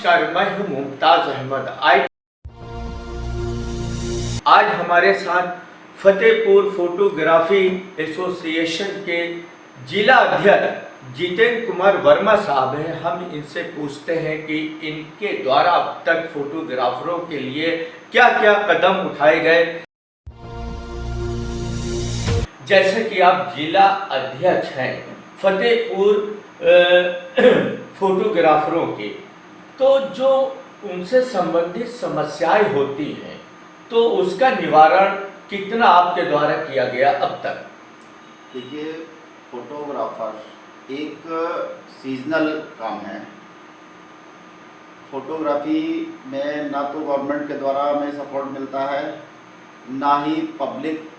नमस्कार, मैं हूं मुमताज अहमद। आज हमारे साथ फतेहपुर फोटोग्राफी एसोसिएशन के जिला अध्यक्ष जितेंद्र कुमार वर्मा साहब हैं। हम इनसे पूछते हैं कि इनके द्वारा अब तक फोटोग्राफरों के लिए क्या क्या कदम उठाए गए। जैसे कि आप जिला अध्यक्ष हैं फतेहपुर फोटोग्राफरों के, तो जो उनसे संबंधित समस्याएं होती हैं तो उसका निवारण कितना आपके द्वारा किया गया अब तक? देखिए, फोटोग्राफर एक सीजनल काम है। फोटोग्राफी में ना तो गवर्नमेंट के द्वारा हमें सपोर्ट मिलता है, ना ही पब्लिक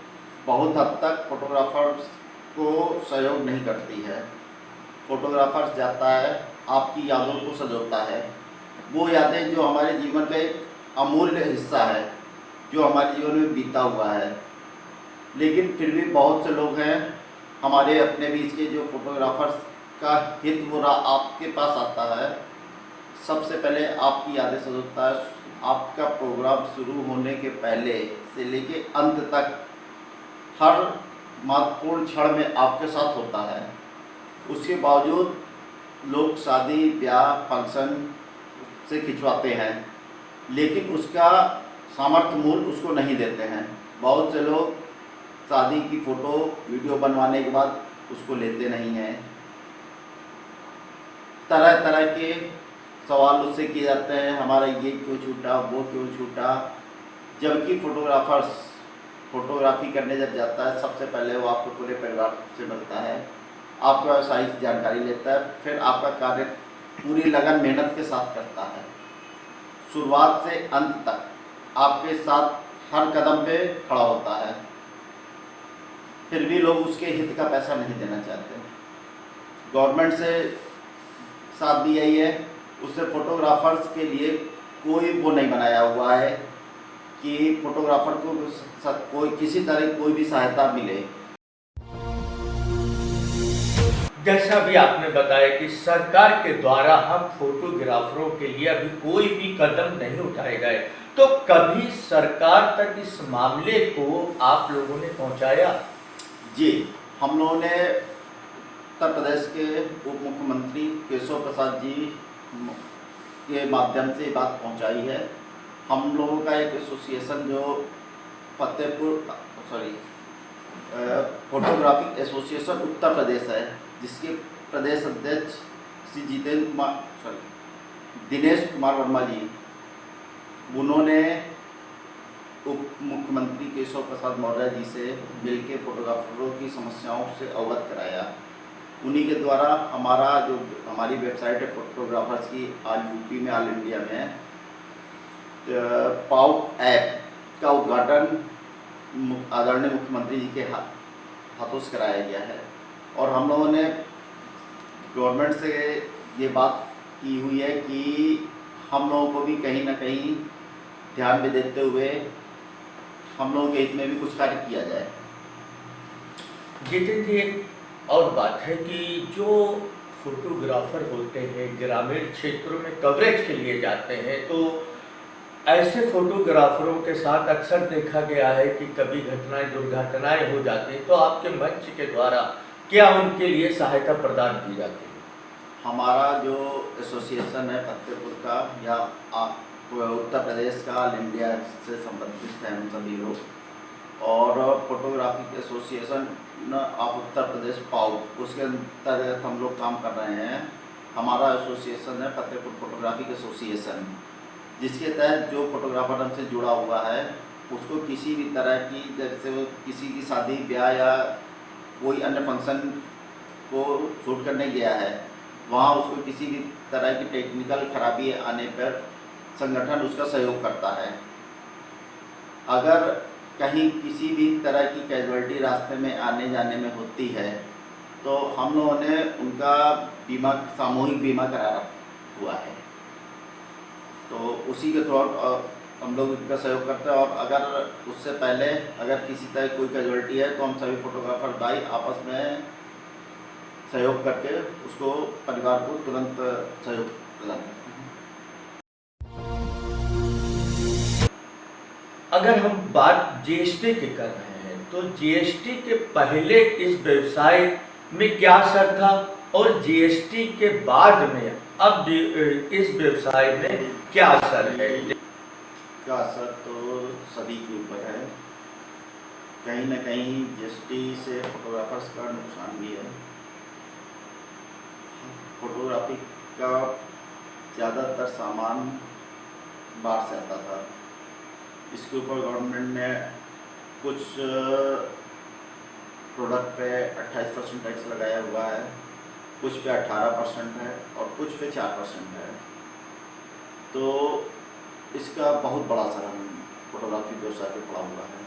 बहुत हद तक फोटोग्राफर्स को सहयोग नहीं करती है। फोटोग्राफर्स जाता है, आपकी यादों को सजोता है, वो यादें जो हमारे जीवन का एक अमूल्य हिस्सा है, जो हमारे जीवन में बीता हुआ है। लेकिन फिर भी बहुत से लोग हैं हमारे अपने बीच के जो फोटोग्राफर्स का हित बुरा आपके पास आता है। सबसे पहले आपकी यादें सजोता है। आपका प्रोग्राम शुरू होने के पहले से लेके अंत तक हर महत्वपूर्ण क्षण में आपके साथ होता है। उसके बावजूद लोग शादी ब्याह फंक्शन से खिंचवाते हैं, लेकिन उसका सामर्थ्य मूल्य उसको नहीं देते हैं। बहुत से लोग शादी की फ़ोटो वीडियो बनवाने के बाद उसको लेते नहीं हैं। तरह तरह के सवाल उससे किए जाते हैं, हमारा ये क्यों छूटा, वो क्यों छूटा। जबकि फोटोग्राफर्स फोटोग्राफी करने जब जाता है, सबसे पहले वो आपको पूरे परिवार से मिलता है, आपका व्यवसाय की जानकारी लेता है, फिर आपका कार्य पूरी लगन मेहनत के साथ करता है। शुरुआत से अंत तक आपके साथ हर कदम पे खड़ा होता है। फिर भी लोग उसके हित का पैसा नहीं देना चाहते। गवर्नमेंट से साथ दी गई है, उससे फोटोग्राफर्स के लिए कोई वो नहीं बनाया हुआ है कि फोटोग्राफर को कोई किसी तरह कोई भी सहायता मिले। जैसा भी आपने बताया कि सरकार के द्वारा हम फोटोग्राफरों के लिए अभी कोई भी कदम नहीं उठाए गए, तो कभी सरकार तक इस मामले को आप लोगों ने पहुंचाया? जी, हम लोगों ने उत्तर प्रदेश के उप मुख्यमंत्री केशव प्रसाद जी के माध्यम से बात पहुंचाई है। हम लोगों का एक एसोसिएशन जो फोटोग्राफिक एसोसिएशन उत्तर प्रदेश है, जिसके प्रदेश अध्यक्ष श्री दिनेश कुमार वर्मा जी, उन्होंने उप मुख्यमंत्री केशव प्रसाद मौर्य जी से मिलकर फोटोग्राफरों की समस्याओं से अवगत कराया। उन्हीं के द्वारा हमारी वेबसाइट है फोटोग्राफर्स की, आज यूपी में ऑल इंडिया में पाउट ऐप का उद्घाटन आदरणीय मुख्यमंत्री जी के हाथों से कराया गया है। और हम लोगों ने गवर्नमेंट से ये बात की हुई है कि हम लोगों को भी कहीं ना कहीं ध्यान में देते हुए हम लोगों के हित में भी कुछ कार्य किया जाए। जितेंद्र जी, एक और बात है कि जो फोटोग्राफर होते हैं ग्रामीण क्षेत्रों में कवरेज के लिए जाते हैं, तो ऐसे फोटोग्राफरों के साथ अक्सर देखा गया है कि कभी दुर्घटनाएं हो जाती हैं, तो आपके मंच के द्वारा क्या उनके लिए सहायता प्रदान की जाती है? हमारा जो एसोसिएशन है फतेहपुर का या उत्तर प्रदेश का ऑल इंडिया से संबंधित है हम सभी लोग, और photographic association of Uttar Pradesh pout, उसके अंतर्गत हम लोग काम कर रहे हैं। हमारा एसोसिएशन है फतेहपुर फोटोग्राफिक एसोसिएशन, जिसके तहत जो फोटोग्राफर हमसे जुड़ा हुआ है उसको किसी भी तरह की, जैसे वो किसी की शादी ब्याह या कोई अन्य फंक्शन को शूट करने गया है, वहाँ उसको किसी भी तरह की टेक्निकल खराबी आने पर संगठन उसका सहयोग करता है। अगर कहीं किसी भी तरह की कैजुअलिटी रास्ते में आने जाने में होती है, तो हम लोगों ने उनका बीमा, सामूहिक बीमा कराया हुआ है, तो उसी के थ्रू हम लोग इनका सहयोग करते हैं। और अगर उससे पहले अगर किसी तरह कोई कैजुअलिटी है, तो हम सभी फोटोग्राफर भाई आपस में सहयोग करके उसको परिवार को तुरंत सहयोग प्रदान करते हैं। अगर हम बात जीएसटी की कर रहे हैं तो जीएसटी के पहले इस व्यवसाय में क्या असर था और जीएसटी के बाद में अब इस व्यवसाय में क्या असर है? का असर तो सभी के ऊपर है। कहीं ना कहीं जीएसटी से फोटोग्राफर्स का नुकसान भी है। फोटोग्राफी का ज़्यादातर सामान बाहर से आता था। इसके ऊपर गवर्नमेंट ने कुछ प्रोडक्ट पे 28% टैक्स लगाया हुआ है, कुछ पे 18% है और कुछ पे 4% है। तो इसका बहुत बड़ा असर हम फोटोग्राफी व्यवसाय पे पड़ा हुआ है।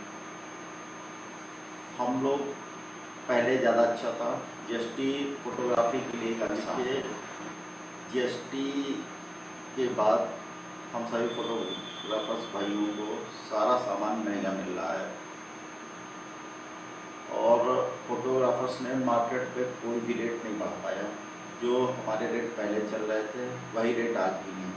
हम लोग पहले ज़्यादा अच्छा था, जीएसटी फोटोग्राफी के लिए का जीएसटी के बाद हम सभी फोटोग्राफर्स भाइयों को सारा सामान महंगा मिल रहा है और फोटोग्राफर्स ने मार्केट पे कोई भी रेट नहीं बढ़ा पाया। जो हमारे रेट पहले चल रहे थे वही रेट आज भी हैं।